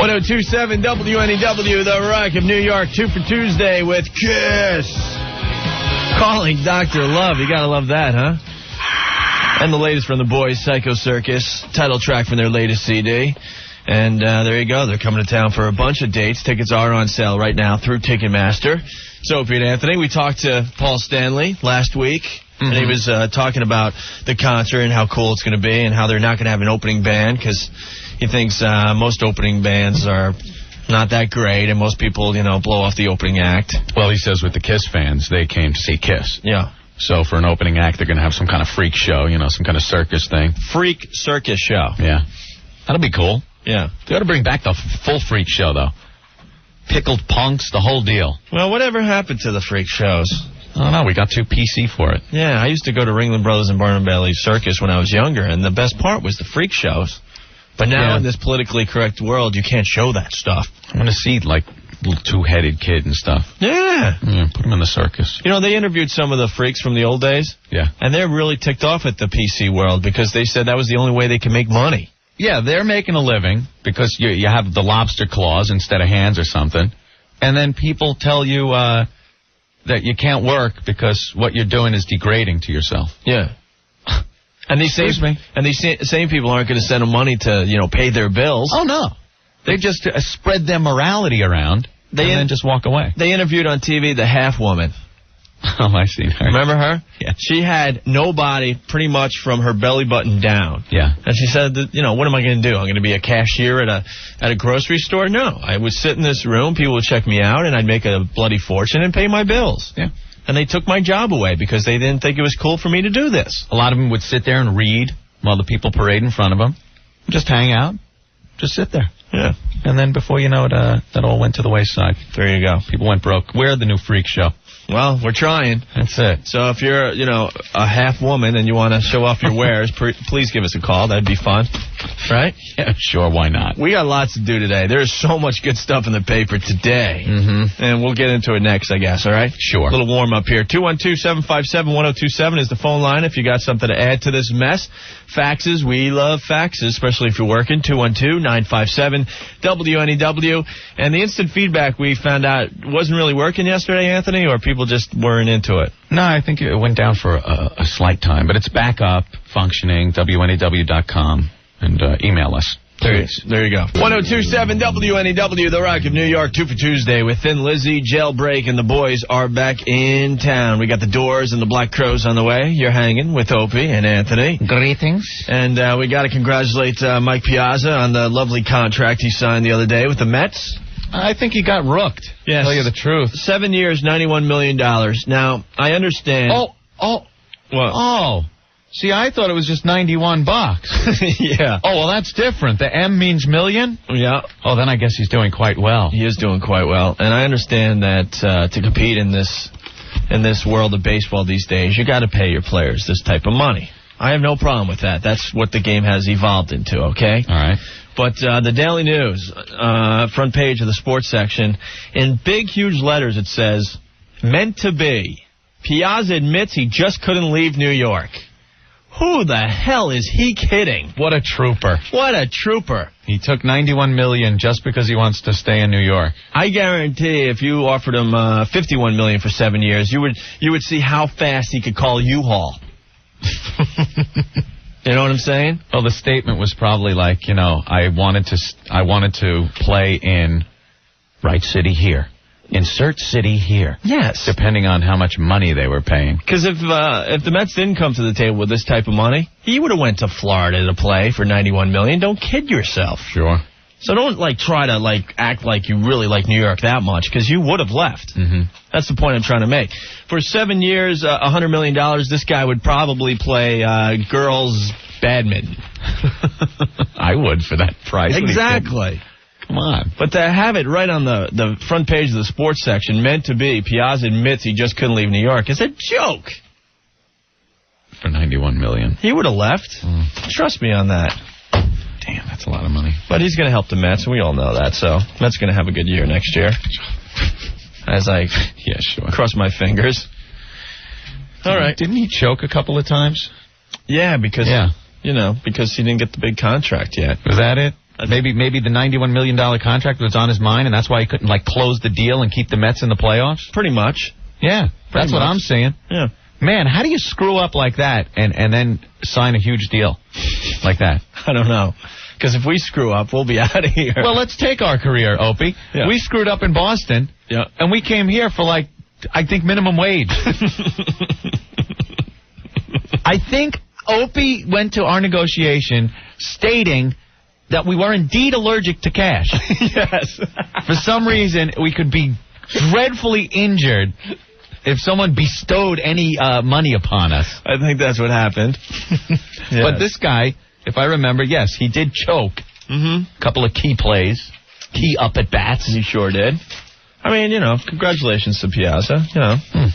1027 WNEW, The Rock of New York, 2 for Tuesday with Kiss. Calling Dr. Love. You gotta love that, huh? And the latest from the boys, Psycho Circus, title track from their latest CD. And there you go. They're coming to town for a bunch of dates. Tickets are on sale right now through Ticketmaster. So, Opie and Anthony, we talked to Paul Stanley last week. And he was talking about the concert and how cool it's going to be and how they're not going to have an opening band because he thinks most opening bands are not that great and most people, blow off the opening act. Well, he says with the Kiss fans, they came to see Kiss. Yeah. So for an opening act, they're going to have some kind of freak show, some kind of circus thing. Freak circus show. Yeah. That'll be cool. Yeah. They ought to bring back the full freak show, though. Pickled punks, the whole deal. Well, whatever happened to the freak shows? I don't know. We got too PC for it. Yeah, I used to go to Ringling Brothers and Barnum Bailey's Circus when I was younger, and the best part was the freak shows. But now in this politically correct world, you can't show that stuff. I want to see, like, little two-headed kid and stuff. Yeah. Put them in the circus. They interviewed some of the freaks from the old days. Yeah. And they're really ticked off at the PC world because they said that was the only way they could make money. Yeah, they're making a living because you have the lobster claws instead of hands or something. And then people tell you that you can't work because what you're doing is degrading to yourself. Yeah. And these same people aren't going to send them money to, pay their bills. Oh, no. They just spread their morality around and then just walk away. They interviewed on TV the half woman. Oh, I've seen her. Remember her? Yeah. She had no body pretty much from her belly button down. Yeah. And she said, what am I going to do? I'm going to be a cashier at a grocery store? No. I would sit in this room, people would check me out, and I'd make a bloody fortune and pay my bills. Yeah. And they took my job away because they didn't think it was cool for me to do this. A lot of them would sit there and read while the people parade in front of them. Just hang out. Just sit there. Yeah. And then before you know it, that all went to the wayside. There you go. People went broke. We're the new freak show. Well, we're trying. That's it. So if you're, a half woman and you want to show off your wares, please give us a call. That'd be fun. Right? Yeah, sure. Why not? We got lots to do today. There's so much good stuff in the paper today. And we'll get into it next, I guess. All right? Sure. A little warm up here. 212-757-1027 is the phone line if you got something to add to this mess. Faxes. We love faxes, especially if you're working. 212-957-WNEW. And the instant feedback we found out wasn't really working yesterday, Anthony, or people just weren't into it? No, I think it went down for a slight time, but it's back up, functioning, WNEW.com, and email us. There you go. 1027 WNEW, The Rock of New York, 2 for Tuesday with Thin Lizzy, Jailbreak, and the boys are back in town. We got the Doors and the Black Crowes on the way. You're hanging with Opie and Anthony. Greetings. And we got to congratulate Mike Piazza on the lovely contract he signed the other day with the Mets. I think he got rooked. Yes. To tell you the truth. 7 years, $91 million. Now, I understand. Oh. What? Oh. See, I thought it was just $91. Yeah. Oh, well, that's different. The M means million? Yeah. Oh, then I guess he's doing quite well. He is doing quite well. And I understand that to compete in this world of baseball these days, you got to pay your players this type of money. I have no problem with that. That's what the game has evolved into, okay? All right. But the Daily News, front page of the sports section, in big, huge letters it says, meant to be. Piazza admits he just couldn't leave New York. Who the hell is he kidding? What a trooper. What a trooper. He took $91 million just because he wants to stay in New York. I guarantee if you offered him $51 million for 7 years, you would see how fast he could call U-Haul. You know what I'm saying? Well, the statement was probably like, I wanted to play in right city here. Insert city here. Yes. Depending on how much money they were paying. Because if the Mets didn't come to the table with this type of money, he would have went to Florida to play for $91 million. Don't kid yourself. Sure. So don't try to act like you really like New York that much, because you would have left. That's the point I'm trying to make. For 7 years, $100 million, this guy would probably play girls badminton. I would for that price. Exactly. Come on. But to have it right on the front page of the sports section, meant to be, Piazza admits he just couldn't leave New York, is a joke. For $91 million. He would have left. Trust me on that. Damn, that's a lot of money. But he's going to help the Mets, and we all know that, so Mets going to have a good year next year. As I cross my fingers. All right. Didn't he choke a couple of times? Yeah, because he didn't get the big contract yet. Was that it? Maybe the $91 million contract was on his mind, and that's why he couldn't, close the deal and keep the Mets in the playoffs? Pretty much. Yeah, that's what I'm saying. Yeah. Man, how do you screw up like that and then sign a huge deal like that? I don't know. Because if we screw up, we'll be out of here. Well, let's take our career, Opie. Yeah. We screwed up in Boston, and we came here for, I think, minimum wage. I think Opie went to our negotiation stating that we were indeed allergic to cash. Yes. For some reason, we could be dreadfully injured if someone bestowed any money upon us. I think that's what happened. Yes. But this guy, if I remember, yes, he did choke. A couple of key plays, key up at bats. He sure did. I mean, congratulations to Piazza.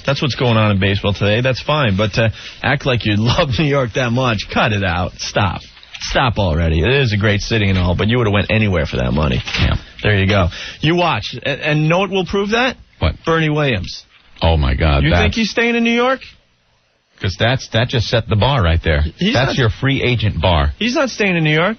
That's what's going on in baseball today. That's fine. But to act like you love New York that much, cut it out. Stop. Stop already. It is a great city and all, but you would have went anywhere for that money. Yeah. There you go. You watch. And know what will prove that? What? Bernie Williams. Oh, my God. You think he's staying in New York? Because that just set the bar right there. That's your free agent bar. He's not staying in New York.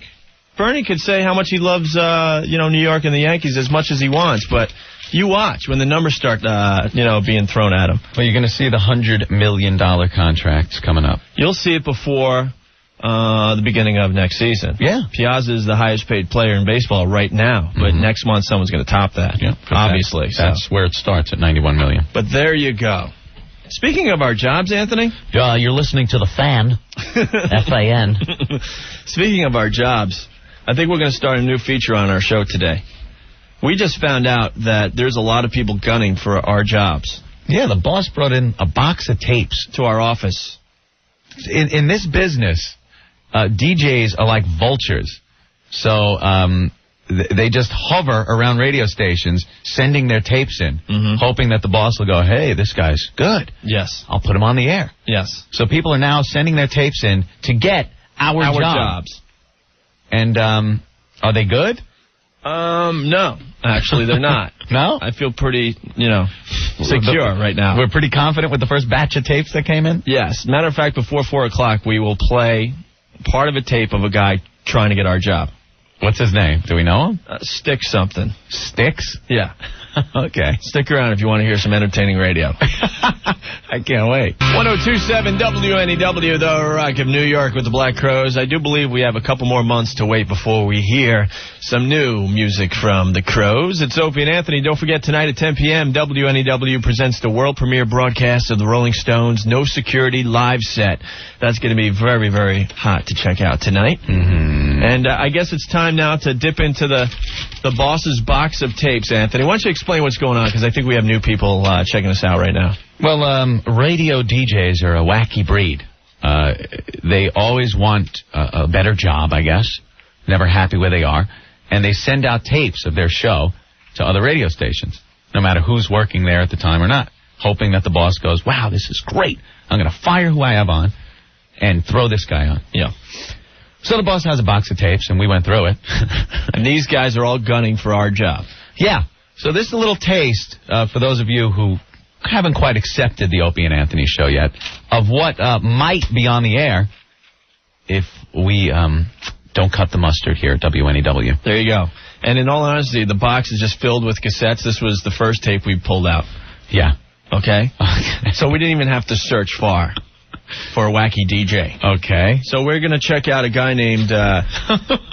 Bernie could say how much he loves, New York and the Yankees as much as he wants, but you watch when the numbers start, being thrown at him. Well, you're going to see the $100 million contracts coming up. You'll see it before the beginning of next season. Yeah. Piazza is the highest paid player in baseball right now, but next month someone's going to top that. Yeah, obviously. That's where it starts at $91 million. But there you go. Speaking of our jobs, Anthony. You're listening to the Fan. F-A-N. Speaking of our jobs, I think we're going to start a new feature on our show today. We just found out that there's a lot of people gunning for our jobs. Yeah, the boss brought in a box of tapes to our office. In this business, DJs are like vultures. So they just hover around radio stations, sending their tapes in, hoping that the boss will go, hey, this guy's good. Yes. I'll put him on the air. Yes. So people are now sending their tapes in to get our jobs. And are they good? No. Actually, they're not. No? I feel pretty, secure right now. We're pretty confident with the first batch of tapes that came in? Yes. Matter of fact, before 4 o'clock, we will play part of a tape of a guy trying to get our job. What's his name? Do we know him? Sticks something. Sticks? Yeah. Okay. Stick around if you want to hear some entertaining radio. I can't wait. 102.7 WNEW, the Rock of New York with the Black Crowes. I do believe we have a couple more months to wait before we hear some new music from the Crowes. It's Opie and Anthony. Don't forget, tonight at 10 p.m., WNEW presents the world premiere broadcast of the Rolling Stones' No Security live set. That's going to be very, very hot to check out tonight. And I guess it's time now to dip into the boss's box of tapes, Anthony. Why don't you explain what's going on, because I think we have new people checking us out right now. Well, radio DJs are a wacky breed. They always want a better job, I guess. Never happy where they are. And they send out tapes of their show to other radio stations, no matter who's working there at the time or not, hoping that the boss goes, wow, this is great. I'm going to fire who I have on and throw this guy on. Yeah. So the boss has a box of tapes, and we went through it. And these guys are all gunning for our job. Yeah. So this is a little taste for those of you who haven't quite accepted the Opie and Anthony show yet of what might be on the air if we don't cut the mustard here at WNEW. There you go. And in all honesty, the box is just filled with cassettes. This was the first tape we pulled out. Yeah. Okay? So we didn't even have to search far for a wacky DJ. Okay. So we're going to check out a guy named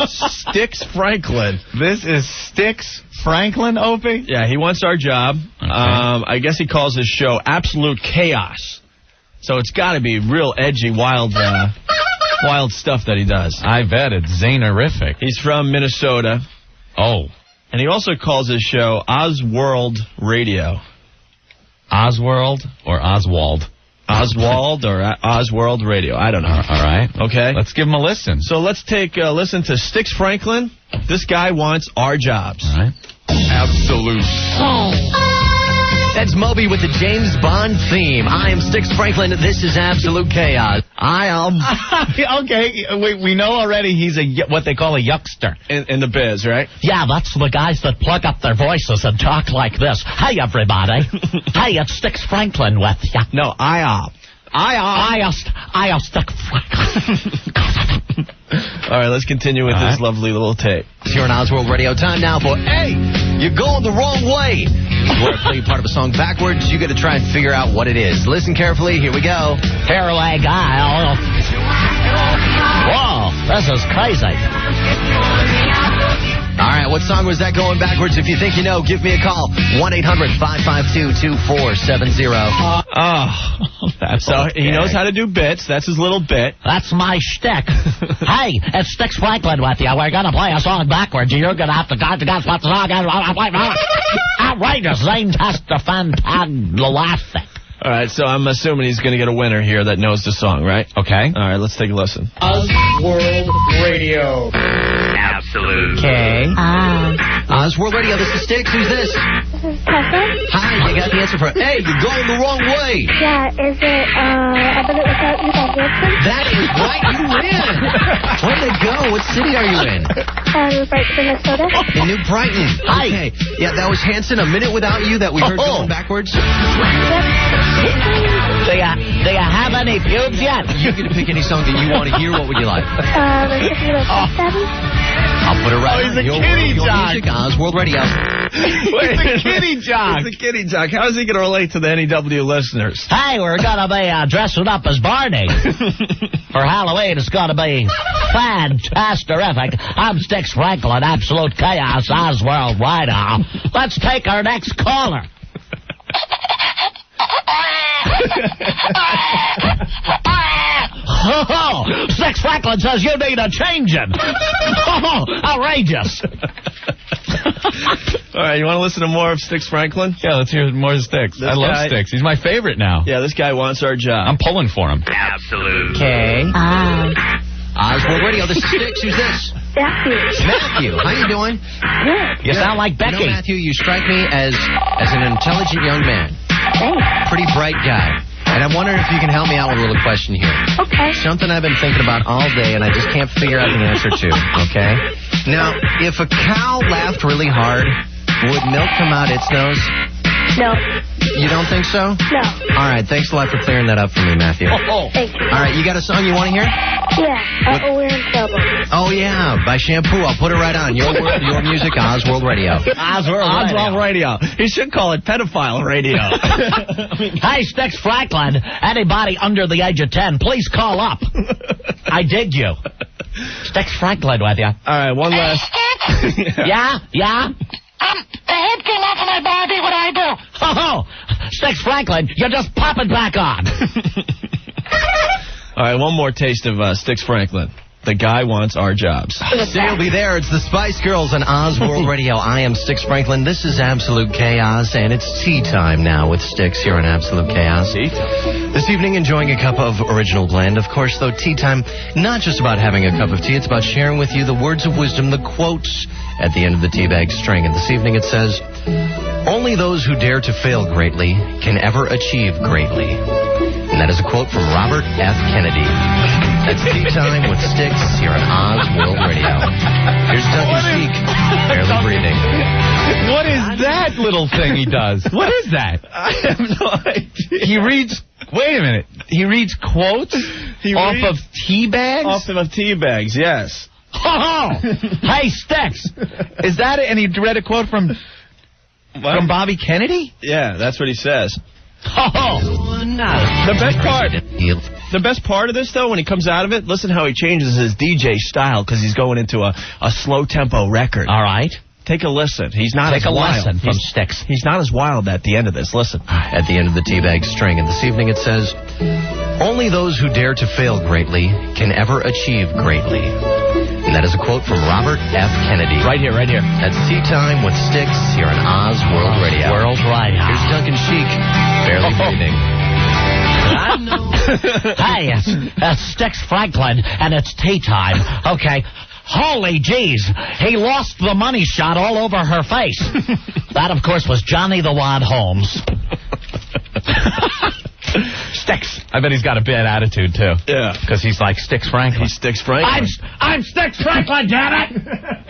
Sticks Franklin. This is Sticks Franklin, Opie? Yeah, he wants our job. Okay. I guess he calls his show Absolute Chaos. So it's got to be real edgy, wild stuff that he does. I bet it's zanerific. He's from Minnesota. Oh. And he also calls his show Osworld Radio. Osworld or Oswald? Oswald or Osworld Radio. I don't know. All right. Okay. Let's give him a listen. So let's take a listen to Sticks Franklin. This guy wants our jobs. All right. Absolute. That's Moby with the James Bond theme. I am Sticks Franklin. This is Absolute Chaos. I am... Okay, we know already he's what they call a yuckster. In the biz, right? Yeah, that's the guys that plug up their voices and talk like this. Hey, everybody. Hey, it's Sticks Franklin with ya. No, I am Sticks Franklin. All right, let's continue with this lovely little tape. Here on Oswald Radio. Time now for Hey, You're Going the Wrong Way. Where I play part of a song backwards, you got to try and figure out what it is. Listen carefully. Here we go. Here we go. Whoa, this is crazy. All right, what song was that going backwards? If you think you know, give me a call. 1-800-552-2470. So he knows how to do bits. That's his little bit. That's my shtick. Hey, it's Sticks Franklin with you. We're going to play a song backwards. You're going to have to guess what the song is. Outrageous. Fantastic. All right, so I'm assuming he's going to get a winner here that knows the song, right? Okay. All right, let's take a listen. Oswald Radio. Absolute. Okay. Oswald Radio, this is Sticks. Who's this? Hi, you got the answer for Hey, You're Going the Wrong Way. Yeah, is it, I bet it was out in Wilson? That is right, you win. Way to go. What city are you in? Brighton, Minnesota. In New Brighton. Okay. Yeah, that was Hanson, A Minute Without You, that we heard going backwards. Do you have any pubes yet? You get to pick any song that you want to hear. What would you like? I'll put it right he's on. a kitty jock. Music, Oswald Radio. He's a kitty jock. He's a kitty jock. How is he going to relate to the NEW listeners? Hey, we're going to be dressing up as Barney. For Halloween, it's going to be fantastic. I'm Sticks Franklin, Absolute Chaos, Oswald Radio. Let's take our next caller. Sticks Franklin says you need a changing. Outrageous. All right, you want to listen to more of Sticks Franklin? Yeah, let's hear more Sticks. I love Sticks. He's my favorite now. Yeah, this guy wants our job. I'm pulling for him. Absolute. Okay. Oswald Radio, this is Sticks. Who's this? Matthew. How you doing? Good. You sound like Becky. You know, Matthew, you strike me as an intelligent young man. Thanks. Pretty bright guy. And I'm wondering if you can help me out with a little question here. Okay. Something I've been thinking about all day and I just can't figure out the answer to, okay? Now, if a cow laughed really hard, would milk come out its nose? No. You don't think so? No. All right, thanks a lot for clearing that up for me, Matthew. Thank you. All right, you got a song you want to hear? Yeah. We're in trouble. Oh, yeah, by Shampoo. I'll put it right on. Your world, your music, Oswald Radio. Oswald Radio. He should call it Pedophile Radio. Hey, Sticks Franklin. Anybody under the age of 10, please call up. I dig you. Sticks Franklin with you. All right, one last. Yeah? The head came off of my body. What do I do? Sticks Franklin, you're just popping back on. All right, one more taste of Sticks Franklin. The guy wants our jobs. They'll be there. It's the Spice Girls on Oswald Radio. I am Sticks Franklin. This is Absolute Chaos, and it's tea time now with Sticks here on Absolute Chaos. Tea time. This evening, enjoying a cup of original blend. Of course, though, tea time, not just about having a cup of tea. It's about sharing with you the words of wisdom, the quotes at the end of the teabag string. And this evening it says, only those who dare to fail greatly can ever achieve greatly. And that is a quote from Robert F. Kennedy. That's tea time with Sticks here on Oswald Radio. Here's Duncan Sheik, barely breathing. What is that little thing he does? What is that? I have no idea. He reads... Wait a minute. He reads quotes off of tea bags? Off of tea bags, yes. Hey, Sticks. Is that it? And he read a quote from Bobby Kennedy? Yeah, that's what he says. The The best part of this, though, when he comes out of it, listen how he changes his DJ style because he's going into a slow-tempo record. All right. Take a listen. He's not Take as a wild. lesson from Sticks. He's not as wild at the end of this. Listen. At the end of the teabag string. And this evening it says, only those who dare to fail greatly can ever achieve greatly. And that is a quote from Robert F. Kennedy. Right here. That's tea time with Sticks here on Oswald Radio. World Radio. Here's Duncan Sheik, barely breathing. Hey, it's Sticks Franklin, and it's tea time. Okay. Holy jeez, he lost the money shot all over her face. That, of course, was Johnny the Wad Holmes. Sticks. I bet he's got a bad attitude, too. Yeah. Because he's like Sticks Franklin. He's Sticks Franklin. I'm Sticks Franklin, damn it!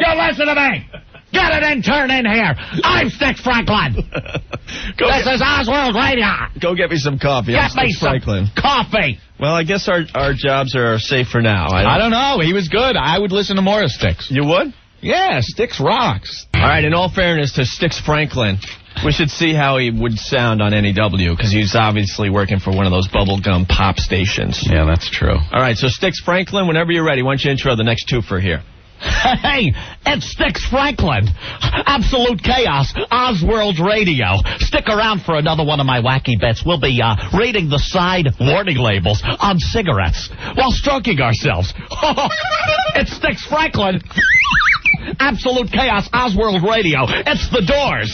You listen to me! Get an intern in here. I'm Sticks Franklin. This is Oswald Radio. Go get me some coffee. Get me some Franklin. coffee. Well, I guess our jobs are safe for now. I don't know. He was good. I would listen to more of Sticks. You would? Yeah, Sticks rocks. All right, in all fairness to Sticks Franklin, we should see how he would sound on NEW, because he's obviously working for one of those bubblegum pop stations. Yeah, that's true. All right, so Sticks Franklin, whenever you're ready, why don't you intro the next two for here? Hey, it's Sticks Franklin. Absolute chaos. Oswald Radio. Stick around for another one of my wacky bits. We'll be reading the side warning labels on cigarettes while stroking ourselves. It's Sticks Franklin. Absolute chaos. Oswald Radio. It's the Doors.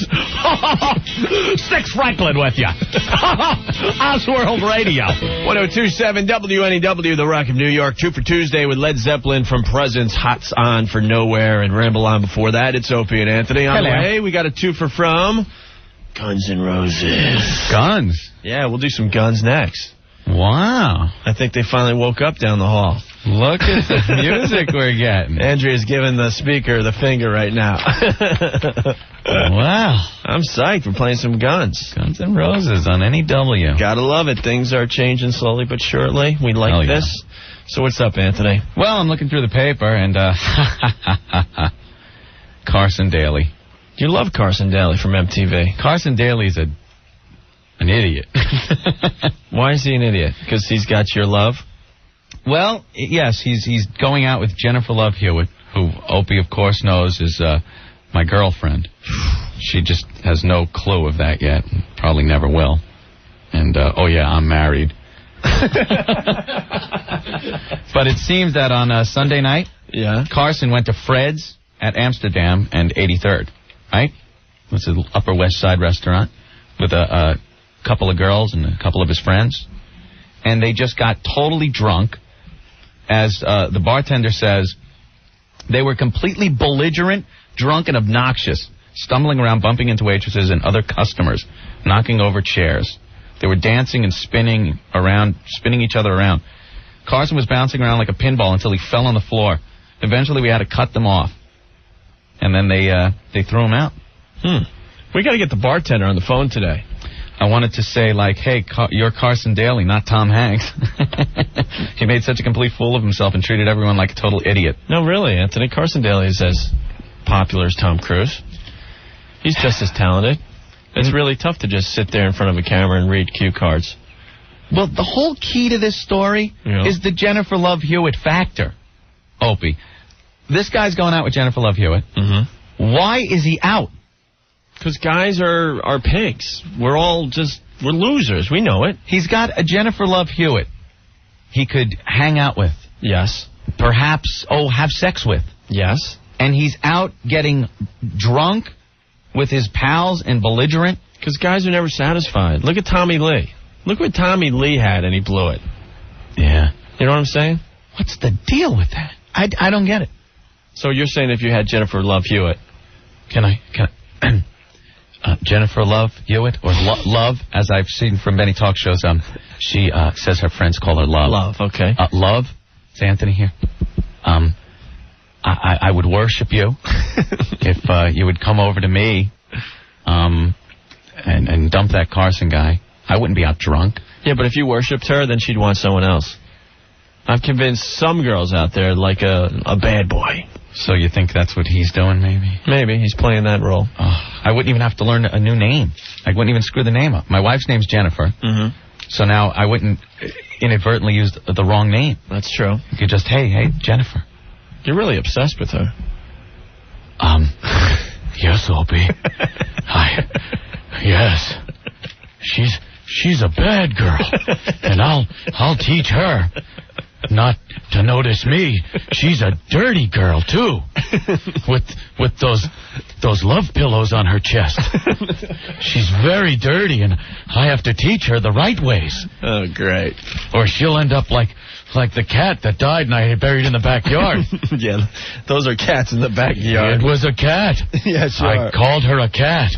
Sticks Franklin with you. Oswald Radio. 102.7 WNEW, The Rock of New York. 2 for Tuesday with Led Zeppelin from Presence. Hots on for Nowhere and Ramble On before that. It's Opie and Anthony. On the way, we got a 2 for from Guns N' Roses. Guns? Yeah, we'll do some Guns next. Wow. I think they finally woke up down the hall. Look at the music we're getting. Andrea's giving the speaker the finger right now. Wow. I'm psyched. We're playing some Guns. Guns N' Roses on NEW. Gotta love it. Things are changing slowly but surely. We like this. So what's up, Anthony? Well, I'm looking through the paper, and Carson Daly. You love Carson Daly from MTV. Carson Daly's an idiot. Why is he an idiot? Because he's got your love? Well, yes, he's going out with Jennifer Love Hewitt, who Opie, of course, knows is my girlfriend. She just has no clue of that yet, and probably never will. And, oh yeah, I'm married. But it seems that on Sunday night, Carson went to Fred's at Amsterdam and 83rd, right? It's an Upper West Side restaurant with a couple of girls and a couple of his friends. And they just got totally drunk. As the bartender says, they were completely belligerent, drunk, and obnoxious, stumbling around, bumping into waitresses and other customers, knocking over chairs. They were dancing and spinning each other around. Carson was bouncing around like a pinball until he fell on the floor. Eventually, we had to cut them off. And then they threw him out. We got to get the bartender on the phone today. I wanted to say, like, hey, you're Carson Daly, not Tom Hanks. He made such a complete fool of himself and treated everyone like a total idiot. No, really, Anthony. Carson Daly is as popular as Tom Cruise. He's just as talented. It's really tough to just sit there in front of a camera and read cue cards. Well, the whole key to this story is the Jennifer Love Hewitt factor. Opie, this guy's going out with Jennifer Love Hewitt. Why is he out? Because guys are pigs. We're losers. We know it. He's got a Jennifer Love Hewitt he could hang out with. Yes. Perhaps, have sex with. Yes. And he's out getting drunk with his pals and belligerent. Because guys are never satisfied. Look at Tommy Lee. Look what Tommy Lee had and he blew it. Yeah. You know what I'm saying? What's the deal with that? I don't get it. So you're saying if you had Jennifer Love Hewitt. Can I Jennifer Love Hewitt, or Love, as I've seen from many talk shows, she says her friends call her Love. Love, okay. Love, it's Anthony here. I would worship you if you would come over to me and dump that Carson guy. I wouldn't be out drunk. Yeah, but if you worshipped her, then she'd want someone else. I've convinced some girls out there like a bad boy. So you think that's what he's doing, maybe? Maybe. He's playing that role. I wouldn't even have to learn a new name. I wouldn't even screw the name up. My wife's name's Jennifer. So now I wouldn't inadvertently use the wrong name. That's true. You could just, hey, Jennifer. You're really obsessed with her. Yes, Opie. Yes. She's a bad girl. And I'll teach her not to notice me. She's a dirty girl, too. With those love pillows on her chest. She's very dirty, and I have to teach her the right ways. Oh, great. Or she'll end up like the cat that died and I buried in the backyard. Yeah, those are cats in the backyard. It was a cat. Yeah, sure. I called her a cat.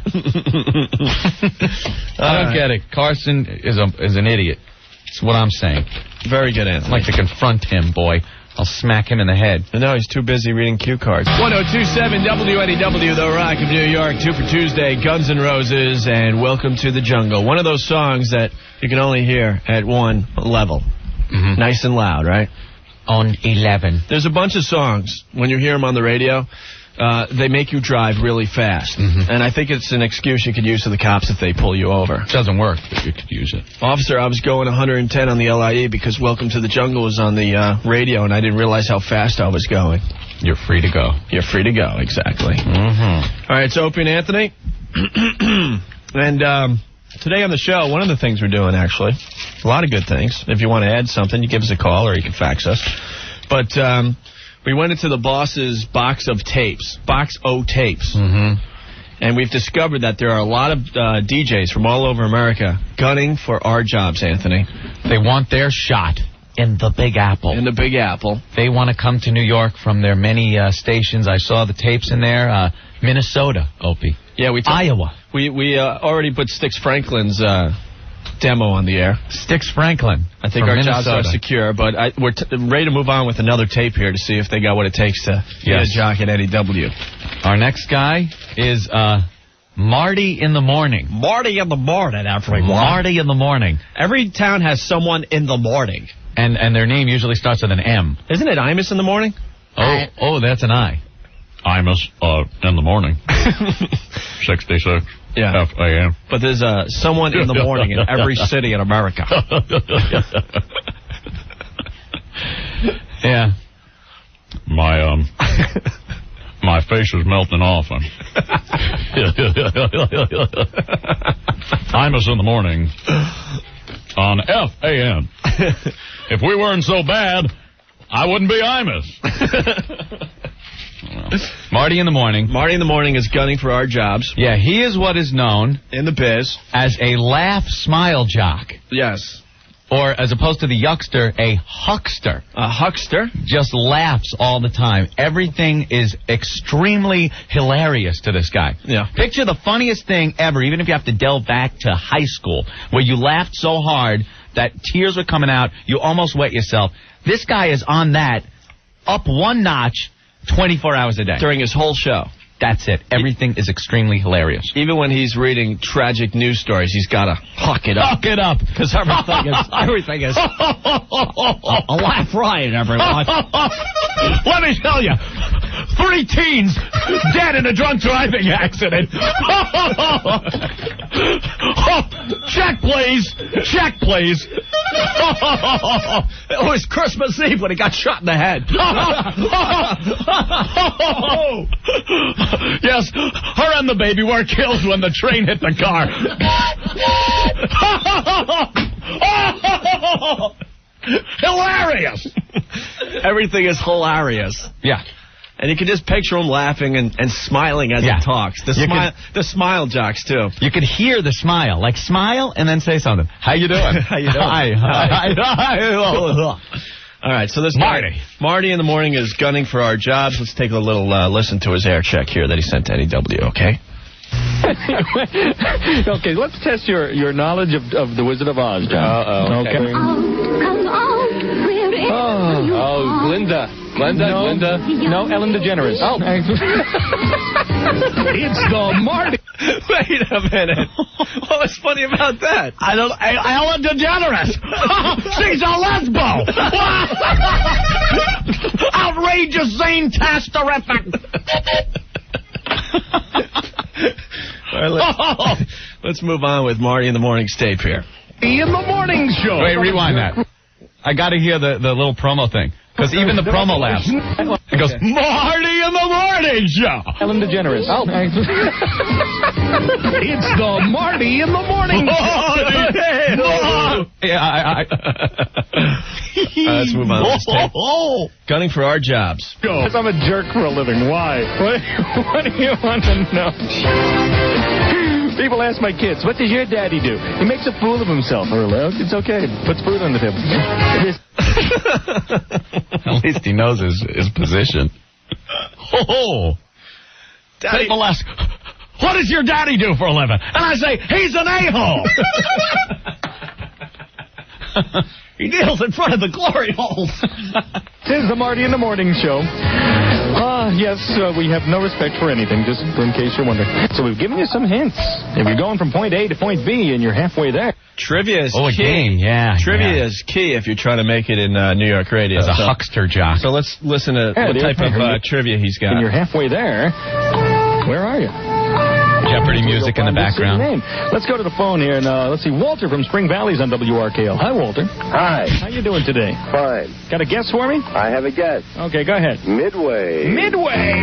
I don't get it. Carson is an idiot. That's what I'm saying. Very good answer. I'd like to confront him, boy. I'll smack him in the head. No, he's too busy reading cue cards. 1027 WNEW, The Rock of New York, 2 for Tuesday, Guns N' Roses, and Welcome to the Jungle. One of those songs that you can only hear at one level. Mm-hmm. Nice and loud, right? On 11. There's a bunch of songs, when you hear them on the radio, they make you drive really fast. Mm-hmm. And I think it's an excuse you could use to the cops if they pull you over. It doesn't work, but you could use it. Officer, I was going 110 on the LIE because Welcome to the Jungle was on the radio, and I didn't realize how fast I was going. You're free to go. You're free to go, exactly. Mm-hmm. All right, it's Opie and Anthony. And today on the show, one of the things we're doing, actually, a lot of good things. If you want to add something, you give us a call or you can fax us. But we went into the boss's box of tapes, box O tapes. Mm-hmm. And we've discovered that there are a lot of DJs from all over America gunning for our jobs, Anthony. They want their shot in the Big Apple. In the Big Apple. They want to come to New York from their many stations. I saw the tapes in there. Minnesota, Opie. Yeah, Iowa. We already put Styx Franklin's demo on the air. Styx Franklin. I think our jobs are secure, but we're ready to move on with another tape here to see if they got what it takes to be a jock at NEW. Our next guy is Marty in the Morning. Marty in the morning, everyone. Marty in the Morning. Every town has someone in the morning. And their name usually starts with an M. Isn't it Imus in the morning? Oh, that's an I. Imus in the morning. 66 F.A.M. But there's someone in the morning in every city in America. Yeah. My face is melting off. Imus in the morning on F.A.M. If we weren't so bad, I wouldn't be Imus. Marty in the Morning. Marty in the Morning is gunning for our jobs. Yeah, he is what is known in the biz as a laugh smile jock. Yes. Or, as opposed to the yuckster, a huckster. A huckster? Just laughs all the time. Everything is extremely hilarious to this guy. Yeah. Picture the funniest thing ever, even if you have to delve back to high school, where you laughed so hard that tears were coming out, you almost wet yourself. This guy is on that, up one notch, 24 hours a day. During his whole show. That's it. Everything is extremely hilarious. Even when he's reading tragic news stories, he's got to huck it up. Huck it up. Because everything is a laugh riot, everyone. Let me tell you, 3 teens dead in a drunk driving accident. Check, please. Check, please. It was Christmas Eve when he got shot in the head. Yes, her and the baby were killed when the train hit the car. Hilarious. Everything is hilarious. Yeah. And you can just picture him laughing and smiling as he talks. The smile jocks, too. You could hear the smile. Like, smile and then say something. How you doing? How you doing? Hi. All right, so this Marty. Marty in the Morning is gunning for our jobs. Let's take a little listen to his air check here that he sent to NEW, okay? Okay, let's test your knowledge of the Wizard of Oz, John. Okay. Glinda. No, Ellen DeGeneres. Oh. It's the Marty. Wait a minute. What was funny about that? Ellen DeGeneres. She's a lesbo. Outrageous, zane-tasterific. All right, let's move on with Marty in the Morning's tape here. In the Morning Show. Wait, rewind that. I got to hear the little promo thing. Because even the promo laughs. It goes, Marty in the Morning Show. Ellen DeGeneres. Oh. It's the Marty in the Morning Show. Yeah, let's move on. Gunning for our jobs. Because I'm a jerk for a living. Why? What do you want to know? People ask my kids, what does your daddy do? He makes a fool of himself. It's okay. Puts food on the table. At least he knows his position. Daddy. People ask, what does your daddy do for a living? And I say, he's an a-hole. He kneels in front of the glory hole. Tis the Marty in the Morning Show. Yes, we have no respect for anything, just in case you're wondering. So we've given you some hints. If you're going from point A to point B and you're halfway there. Trivia is key. a game, yeah. Trivia is key if you're trying to make it in New York radio. As a huckster jock. So let's listen to what type of trivia he's got. And you're halfway there. Where are you? Jeopardy music in the background. Let's go to the phone here, and let's see. Walter from Spring Valley's on WRKL. Hi, Walter. Hi. How you doing today? Fine. Got a guess for me? I have a guess. Okay, go ahead. Midway. Midway.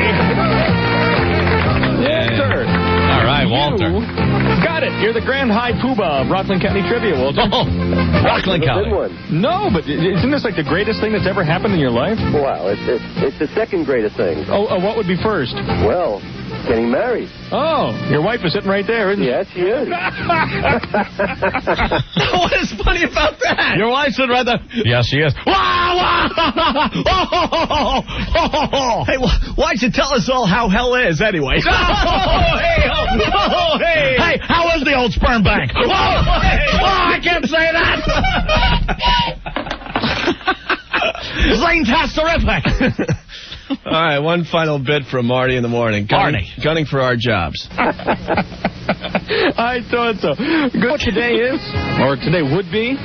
Walter. All right, Walter. Got it. You're the Grand High Poobah of Rockland County Trivia, Walter. Rockland County. Good one. No, but isn't this like the greatest thing that's ever happened in your life? Well, it's the second greatest thing. Oh, what would be first? Well, getting married. Oh, your wife is sitting right there, isn't she? Yes, she is. What is funny about that? Your wife's sitting right there. Yes, she is. Hey, why'd you tell us all how hell is, anyway? Hey, how is the old sperm bank? I can't say that. Zane-tasterific. All right, one final bit from Marty in the Morning. Gunning for our jobs. I thought so. Good. What today is, or today would be,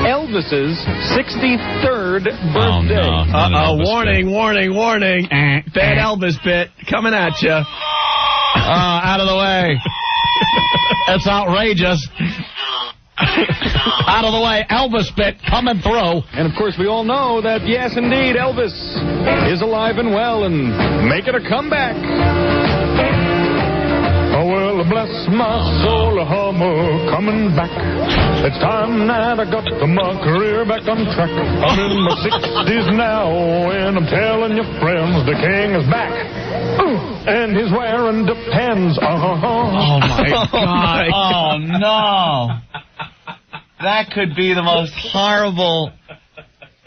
Elvis's 63rd birthday. Oh, no. Warning. Bad Elvis bit coming at you. Out of the way. It's outrageous. Out of the way, Elvis bit coming through. And of course, we all know that, yes, indeed, Elvis is alive and well and making a comeback. Oh, well, bless my soul, I'm coming back. It's time that I got my career back on track. I'm in my 60s now, and I'm telling you, friends, the king is back. And he's wearing Depends. Oh, my God. Oh, no. That could be the most horrible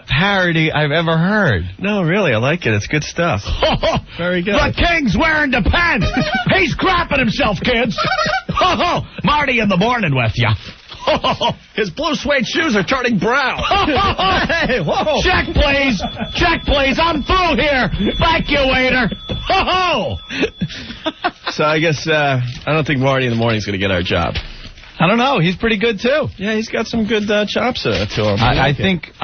parody I've ever heard. No, really, I like it. It's good stuff. Very good. The king's wearing Depends. He's crapping himself, kids. Marty in the Morning with you. His blue suede shoes are turning brown. Hey, whoa. Check, please. I'm through here. Thank you, waiter. So I guess I don't think Marty in the Morning's going to get our job. I don't know. He's pretty good, too. Yeah, he's got some good chops to him. I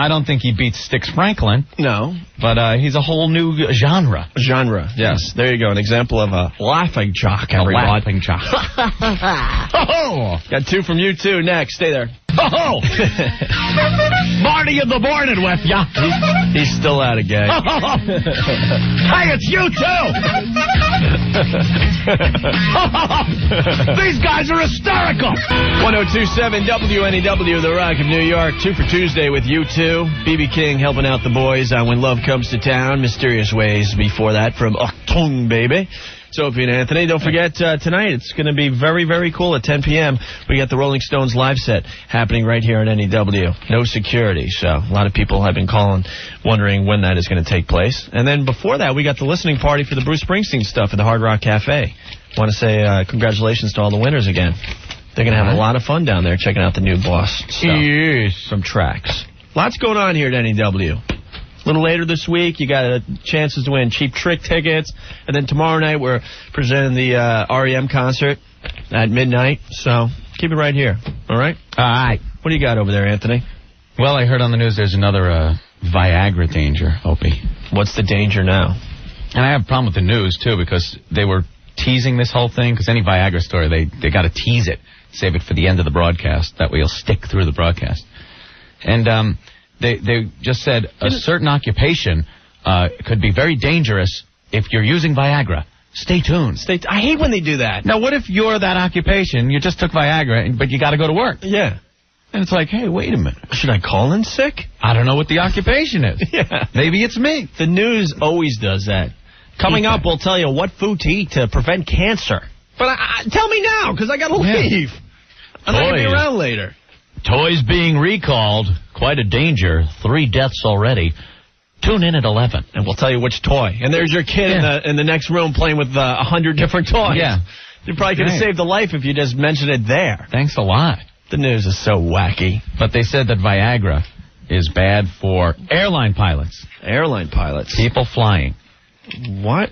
don't think he beats Styx Franklin. No. But he's a whole new genre. Yes. There you go. An example of a laughing jock, everyone. A laughing jock. Got two from you, too, next. Stay there. Marty in the Morning with ya. He's still out of gag. Hey, it's you, too. These guys are hysterical. 1027 WNEW, The Rock of New York. 2 for Tuesday with you two. B.B. King helping out the boys on When Love Comes to Town. Mysterious Ways before that from Achtung, baby. It's Opie and Anthony. Don't forget, tonight it's going to be very, very cool at 10 p.m. We got the Rolling Stones live set happening right here at NEW. No security, so a lot of people have been calling, wondering when that is going to take place. And then before that, we got the listening party for the Bruce Springsteen stuff at the Hard Rock Cafe. Want to say congratulations to all the winners again. They're going to have a lot of fun down there checking out the new Boss stuff from Trax. Lots going on here at NEW. A little later this week, you got chances to win Cheap Trick tickets. And then tomorrow night, we're presenting the REM concert at midnight. So keep it right here. All right? All right. What do you got over there, Anthony? Well, I heard on the news there's another Viagra danger, Opie. What's the danger now? And I have a problem with the news, too, because they were teasing this whole thing. Because any Viagra story, they got to tease it. Save it for the end of the broadcast. That way you'll stick through the broadcast. And They just said a certain occupation could be very dangerous if you're using Viagra. Stay tuned. I hate when they do that. Now, what if you're that occupation, you just took Viagra, but you got to go to work? Yeah. And it's like, hey, wait a minute. Should I call in sick? I don't know what the occupation is. Yeah. Maybe it's me. The news always does that. Coming up, we'll tell you what food to eat to prevent cancer. But tell me now, because I got to leave. I'm not going to be around later. Toys being recalled. Quite a danger. 3 deaths already. Tune in at 11. And we'll tell you which toy. And there's your kid in the next room playing with 100 different toys. Yeah. You probably could have saved a life if you just mentioned it there. Thanks a lot. The news is so wacky. But they said that Viagra is bad for airline pilots. Airline pilots. People flying. What?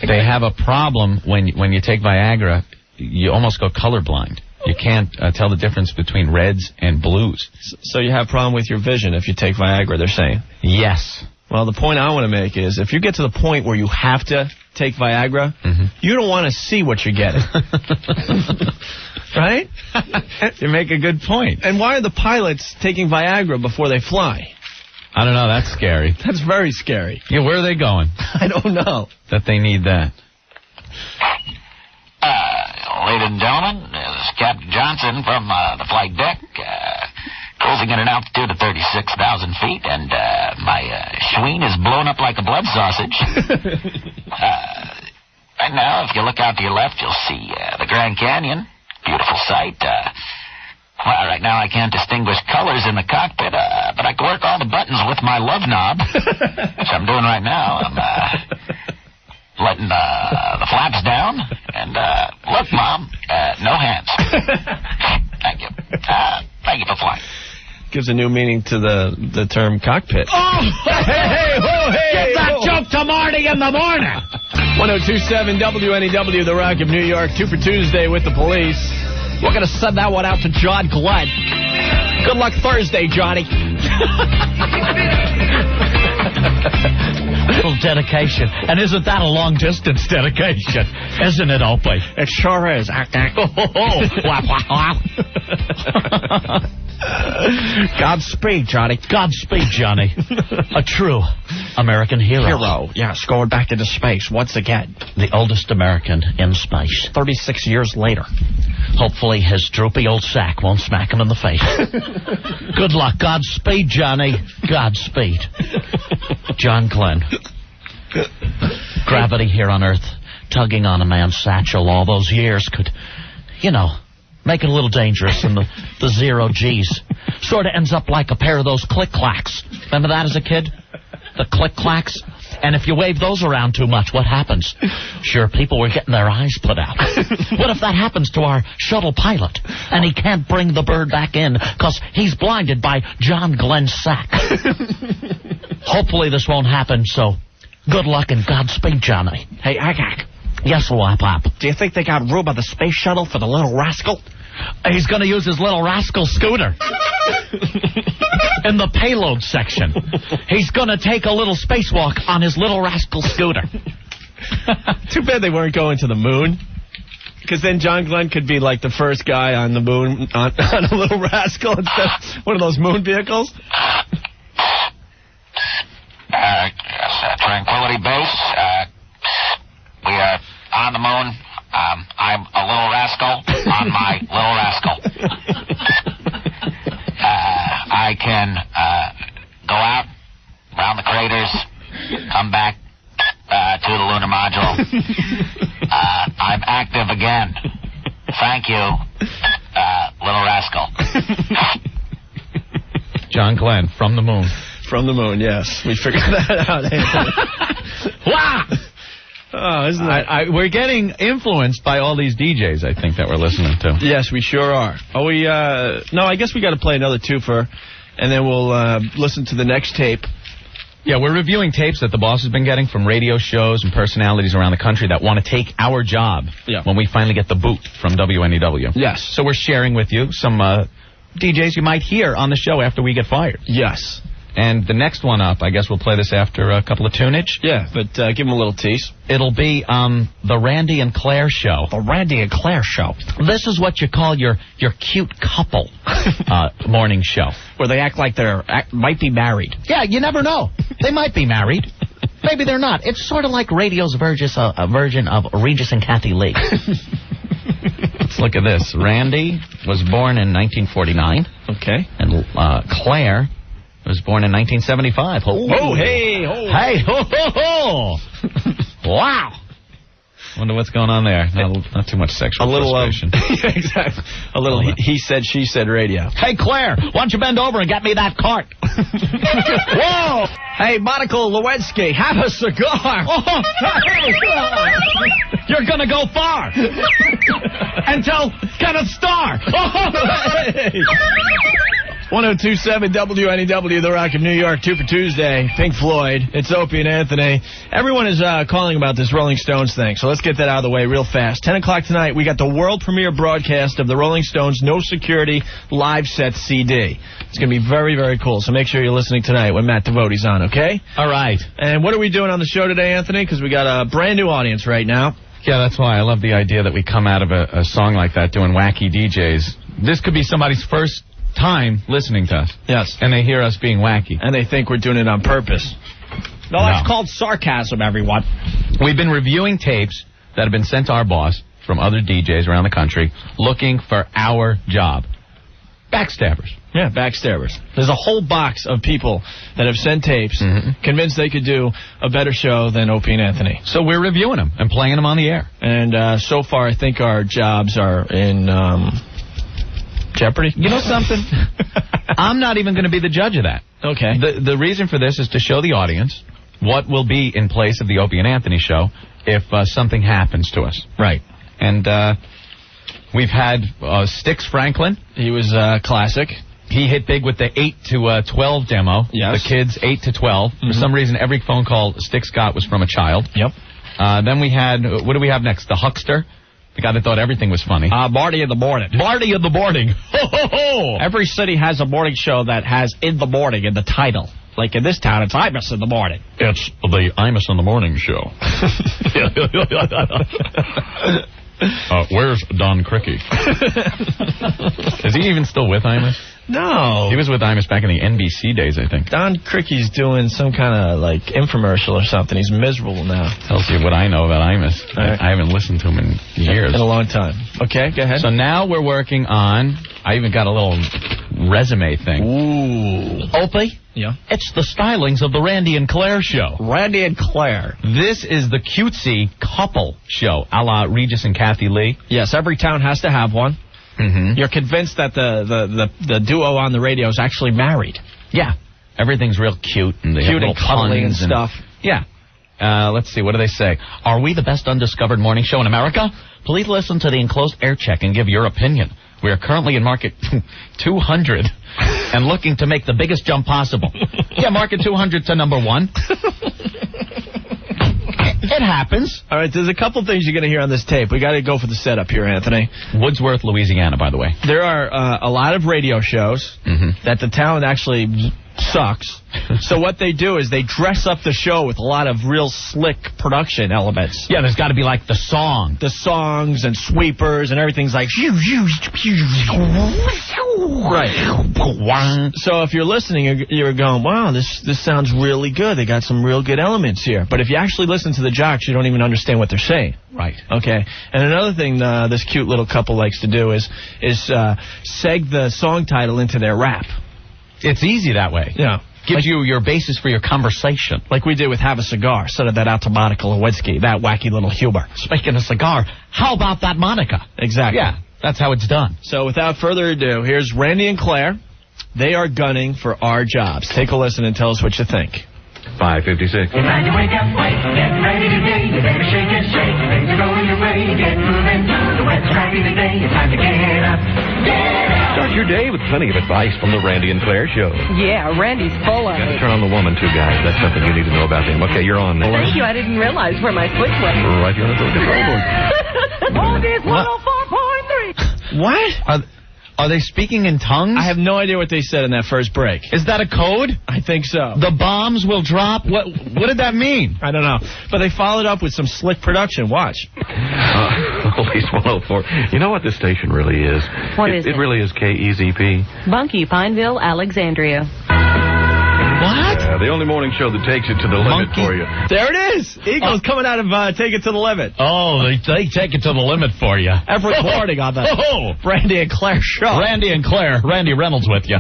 They have a problem when you take Viagra. You almost go colorblind. You can't tell the difference between reds and blues. So you have a problem with your vision if you take Viagra, they're saying? Yes. Well, the point I want to make is if you get to the point where you have to take Viagra, you don't want to see what you're getting. Right? You make a good point. And why are the pilots taking Viagra before they fly? I don't know. That's scary. That's very scary. Yeah, where are they going? I don't know. That they need that. Ladies and gentlemen, this is Captain Johnson from the flight deck. Cruising at an altitude of 36,000 feet, and my schween is blown up like a blood sausage. Right now, if you look out to your left, you'll see the Grand Canyon. Beautiful sight. Well, right now I can't distinguish colors in the cockpit, but I can work all the buttons with my love knob, which I'm doing right now. I'm letting the flaps down, and look, Mom, no hands. Thank you. Thank you for flying. Gives a new meaning to the term cockpit. Oh! Hey! Give that joke to Marty in the morning! 1027 WNEW, The Rock of New York, 2 for Tuesday with the police. We're going to send that one out to John Glenn. Good luck Thursday, Johnny. Little dedication. And isn't that a long-distance dedication? Isn't it, Opie? It sure is. Godspeed, Johnny. Godspeed, Johnny. A true American hero. Yes, going back into space once again. The oldest American in space. 36 years later. Hopefully his droopy old sack won't smack him in the face. Good luck. Godspeed, Johnny. Godspeed. John Glenn. Gravity here on Earth, tugging on a man's satchel all those years could, make it a little dangerous in the zero G's. Sort of ends up like a pair of those click-clacks. Remember that as a kid? The click-clacks? And if you wave those around too much, what happens? Sure, people were getting their eyes put out. What if that happens to our shuttle pilot and he can't bring the bird back in because he's blinded by John Glenn's sack? Hopefully this won't happen, so good luck and Godspeed, Johnny. Hey, Agak. Yes, Wap-Wap. Do you think they got room on the space shuttle for the little rascal? He's going to use his little rascal scooter. In the payload section. He's going to take a little spacewalk on his little rascal scooter. Too bad they weren't going to the moon. Because then John Glenn could be like the first guy on the moon on a little rascal instead of one of those moon vehicles. Tranquility Base. We are on the moon. I'm a little rascal on my little rascal. I can go out around the craters, come back to the lunar module. I'm active again. Thank you, little rascal. John Glenn, from the moon. From the moon, yes. We figured that out. Wow! Oh, isn't that... we're getting influenced by all these DJs, I think, that we're listening to. Yes, we sure are. Oh, no, I guess we got to play another twofer, and then we'll listen to the next tape. Yeah, we're reviewing tapes that the boss has been getting from radio shows and personalities around the country that want to take our job when we finally get the boot from WNEW. Yes. So we're sharing with you some DJs you might hear on the show after we get fired. Yes. And the next one up, I guess we'll play this after a couple of tunage. Yeah, but give him a little tease. It'll be the Randy and Claire Show. The Randy and Claire Show. This is what you call your cute couple morning show. Where they act like they might be married. Yeah, you never know. They might be married. Maybe they're not. It's sort of like radio's version of Regis and Kathy Lee. Let's look at this. Randy was born in 1949. Okay. And Claire was born in 1975. Oh, hey, ho. Hey, ho, ho, ho. Wow. Wonder what's going on there. Not too much sexual frustration. Yeah, exactly. A little he said, she said radio. Hey, Claire, why don't you bend over and get me that cart? Whoa. Hey, Monica Lewinsky, have a cigar. Oh, you're going to go far. And tell Kenneth Starr. 1027 WNEW, The Rock of New York, 2 for Tuesday. Pink Floyd. It's Opie and Anthony. Everyone is calling about this Rolling Stones thing, so let's get that out of the way real fast. 10 o'clock tonight, we got the world premiere broadcast of the Rolling Stones No Security live set CD. It's going to be very, very cool, so make sure you're listening tonight when Matt Devote's on, okay? All right. And what are we doing on the show today, Anthony? Because we got a brand new audience right now. Yeah, that's why I love the idea that we come out of a song like that doing wacky DJs. This could be somebody's first time listening to us. Yes. And they hear us being wacky. And they think we're doing it on purpose. No, that's called sarcasm, everyone. We've been reviewing tapes that have been sent to our boss from other DJs around the country looking for our job. Backstabbers. Yeah, backstabbers. There's a whole box of people that have sent tapes convinced they could do a better show than Opie and Anthony. So we're reviewing them and playing them on the air. And so far, I think our jobs are in jeopardy. You know something? I'm not even going to be the judge of that. Okay. The reason for this is to show the audience what will be in place of the Opie and Anthony show if something happens to us. Right. And we've had Styx Franklin. He was classic. He hit big with the 8 to 12 demo. Yes. The kids 8 to 12. For some reason, every phone call Styx got was from a child. Yep. Then we had, what do we have next? The Huckster. The guy that thought everything was funny. Marty in the morning. Marty in the morning. Ho, ho, ho. Every city has a morning show that has in the morning in the title. Like in this town, it's Imus in the morning. It's the Imus in the Morning show. Where's Don Cricky? Is he even still with Imus? No. He was with Imus back in the NBC days, I think. Don Cricky's doing some kind of, like, infomercial or something. He's miserable now. Tells you what I know about Imus. Right. I haven't listened to him in years. In a long time. Okay, go ahead. So now we're working on, I even got a little resume thing. Ooh. Opie? Yeah. It's the stylings of the Randy and Claire show. Randy and Claire. This is the cutesy couple show, a la Regis and Kathy Lee. Yes, every town has to have one. You're convinced that the duo on the radio is actually married. Yeah. Everything's real cute. And they Cute have and cuddling and stuff. Yeah. Let's see. What do they say? Are we the best undiscovered morning show in America? Please listen to the enclosed air check and give your opinion. We are currently in market 200 and looking to make the biggest jump possible. Yeah, market 200 to number 1. It happens. All right, there's a couple things you're going to hear on this tape. We got to go for the setup here, Anthony. Woodsworth, Louisiana, by the way. There are a lot of radio shows that the talent actually sucks. So what they do is they dress up the show with a lot of real slick production elements. Yeah, there's got to be like the song. The songs and sweepers and everything's like... Right. So if you're listening, you're going, wow, this sounds really good. They got some real good elements here. But if you actually listen to the jocks, you don't even understand what they're saying. Right. Okay. And another thing this cute little couple likes to do is seg the song title into their rap. It's easy that way. Yeah. Gives you your basis for your conversation. Like we did with Have a Cigar, instead of that Automata Lewinsky, that wacky little humor. Speaking of cigar, how about that Monica? Exactly. Yeah, that's how it's done. So without further ado, here's Randy and Claire. They are gunning for our jobs. Take a listen and tell us what you think. 5:56. Time to wake up, wake, get ready today. You better shake and shake, things are going your way. Get moving, the weather's crappy today. It's time to get up, get up. Start your day with plenty of advice from the Randy and Claire show. Yeah, Randy's full of Got to it. turn on the woman, too, guys. That's something you need to know about him. Okay, you're on now. Thank you. I didn't realize where my switch was. Right here on the control board. Oldies 104.3. What? Are they speaking in tongues? I have no idea what they said in that first break. Is that a code? I think so. The bombs will drop? What did that mean? I don't know. But they followed up with some slick production. Watch. Oldies 104. You know what this station really is? What is it? It really is KEZP. Bunkie, Pineville, Alexandria. What? The only morning show that takes it to the limit for you. There it is. Eagles coming out of Take It to the Limit. Oh, they take it to the limit for you. Every morning on the Randy and Claire show. Randy and Claire. Randy Reynolds with you.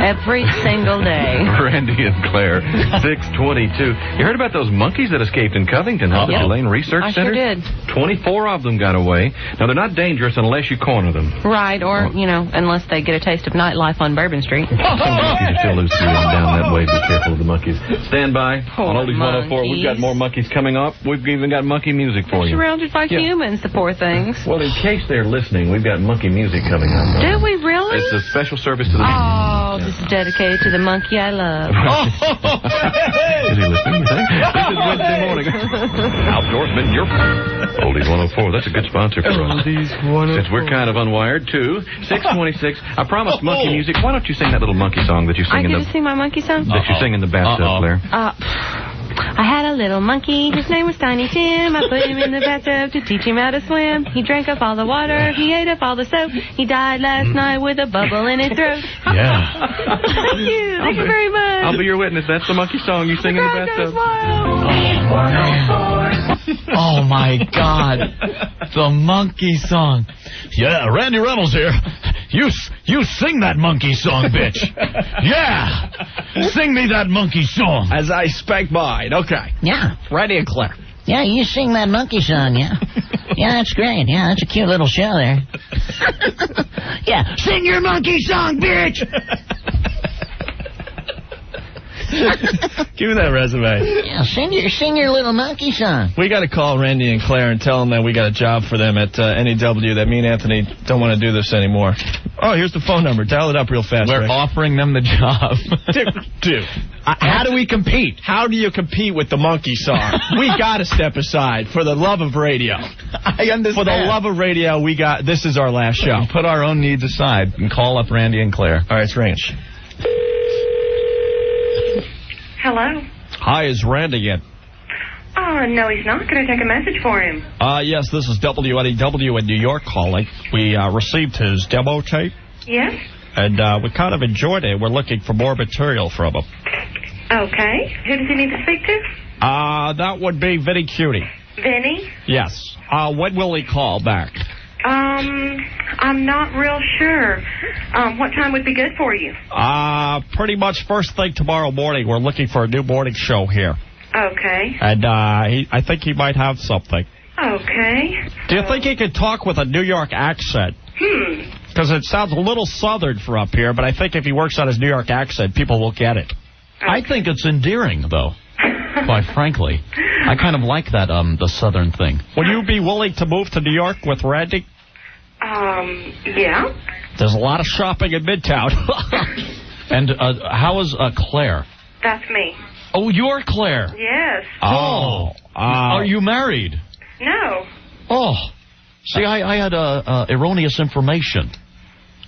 Every single day. Randy and Claire, 622. You heard about those monkeys that escaped in Covington, huh? The Tulane Research I Center? sure did. 24 of them got away. Now, they're not dangerous unless you corner them. Right, or, unless they get a taste of nightlife on Bourbon Street. Some monkeys are still loose down that way. Be careful of the monkeys. Stand by. On Oldies 104, we've got more monkeys coming up. We've even got monkey music for you. Surrounded by humans, the poor things. Well, in case they're listening, we've got monkey music coming up. Do we really? It's a special service to the... Oh, this is dedicated to the monkey I love. Is he listening, you think? This is Wednesday morning. Outdoorsman, you're... Oldies 104, that's a good sponsor for us. Since we're kind of unwired, too. 626, I promised monkey music. Why don't you sing that little monkey song that you sing I get to sing my monkey song? That you sing in the bathtub, Claire? I had a little monkey, his name was Tiny Tim. I put him in the bathtub to teach him how to swim. He drank up all the water, he ate up all the soap. He died last night with a bubble in his throat. Yeah. Thank you very much. I'll be your witness. That's the monkey song you sing in the bathtub. Oh, my God. The monkey song. Yeah, Randy Reynolds here. You sing that monkey song, bitch. Yeah. Sing me that monkey song. As I spank mine. Okay. Yeah. Randy and Claire. Yeah, you sing that monkey song, yeah. Yeah, that's great. Yeah, that's a cute little show there. Yeah, sing your monkey song, bitch! Give me that resume. Yeah, sing your little monkey song. We got to call Randy and Claire and tell them that we got a job for them at NEW, that me and Anthony don't want to do this anymore. Oh, here's the phone number. Dial it up real fast. We're offering them the job. Dude. How do we compete? How do you compete with the monkey song? We got to step aside for the love of radio. I understand. For the love of radio, this is our last show. We put our own needs aside and call up Randy and Claire. All right, it's Range. Hello? Hi, is Randy in? Oh, no, he's not. Can I take a message for him? Yes, this is WNEW in New York calling. We received his demo tape. Yes? And we kind of enjoyed it. We're looking for more material from him. Okay. Who does he need to speak to? That would be Vinny Cutie. Vinny? Yes. When will he call back? I'm not real sure. What time would be good for you? Pretty much first thing tomorrow morning. We're looking for a new morning show here. Okay. And I think he might have something. Okay. Do you think he could talk with a New York accent? Because it sounds a little southern for up here, but I think if he works on his New York accent, people will get it. Okay. I think it's endearing, though. Quite frankly. I kind of like that, the southern thing. Would you be willing to move to New York with Randy? Yeah. There's a lot of shopping in Midtown. And how is Claire? That's me. Oh, you're Claire. Yes. Oh. Are you married? No. Oh. See, I had erroneous information.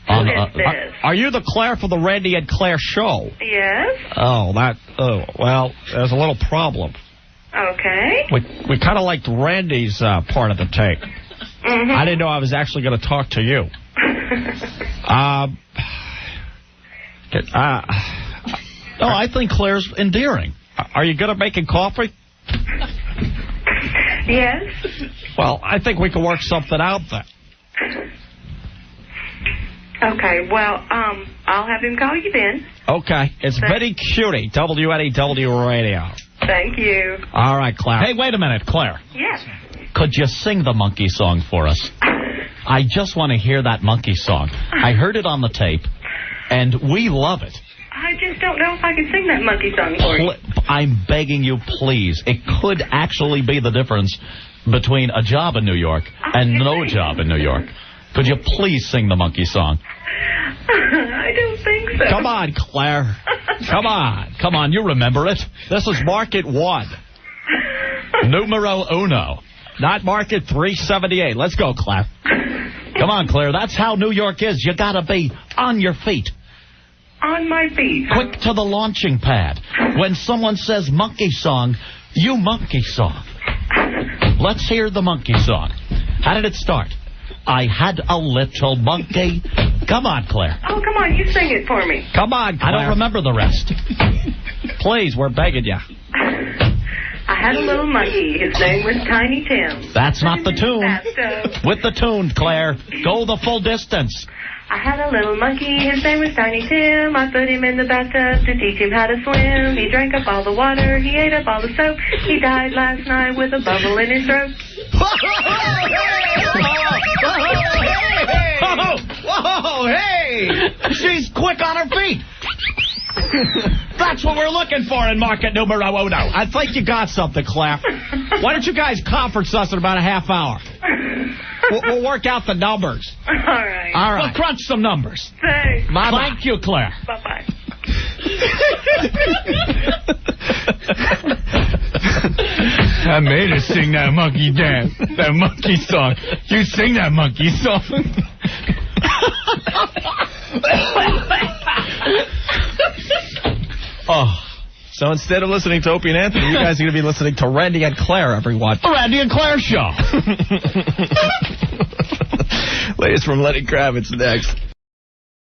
Who is this? Are you the Claire for the Randy and Claire show? Yes. Oh, well, there's a little problem. Okay. We kind of liked Randy's part of the tape. Mm-hmm. I didn't know I was actually going to talk to you. No, I think Claire's endearing. Are you good at making coffee? Yes. Well, I think we can work something out then. Okay, well, I'll have him call you then. Okay. It's Vinny Cutie, WNEW Radio. Thank you. All right, Claire. Hey, wait a minute, Claire. Yes. Could you sing the monkey song for us? I just want to hear that monkey song. I heard it on the tape, and we love it. I just don't know if I can sing that monkey song for you. I'm begging you, please. It could actually be the difference between a job in New York and no job in New York. Could you please sing the monkey song? I don't think so. Come on, Claire. Come on. Come on, you remember it. This is Market 1. Numero uno. Not Market 378. Let's go, Claire. Come on, Claire. That's how New York is. You got to be on your feet. On my feet. Quick to the launching pad. When someone says monkey song, you monkey song. Let's hear the monkey song. How did it start? I had a little monkey. Come on, Claire. Oh, come on. You sing it for me. Come on, Claire. I don't remember the rest. Please, we're begging you. I had a little monkey. His name was Tiny Tim. That's not the tune. With the tune, Claire. Go the full distance. I had a little monkey, his name was Tiny Tim. I put him in the bathtub to teach him how to swim. He drank up all the water, he ate up all the soap. He died last night with a bubble in his throat. Whoa, hey! She's quick on her feet. That's what we're looking for in market numero uno. I think you got something, Claire. Why don't you guys conference us in about a half hour? We'll work out the numbers. All right. All right. We'll crunch some numbers. Thanks. Thank you, Claire. Bye-bye. I made her sing that monkey dance, that monkey song. You sing that monkey song. Oh. So instead of listening to Opie and Anthony, you guys are going to be listening to Randy and Claire, everyone. The Randy and Claire Show. Latest from Lenny Kravitz next.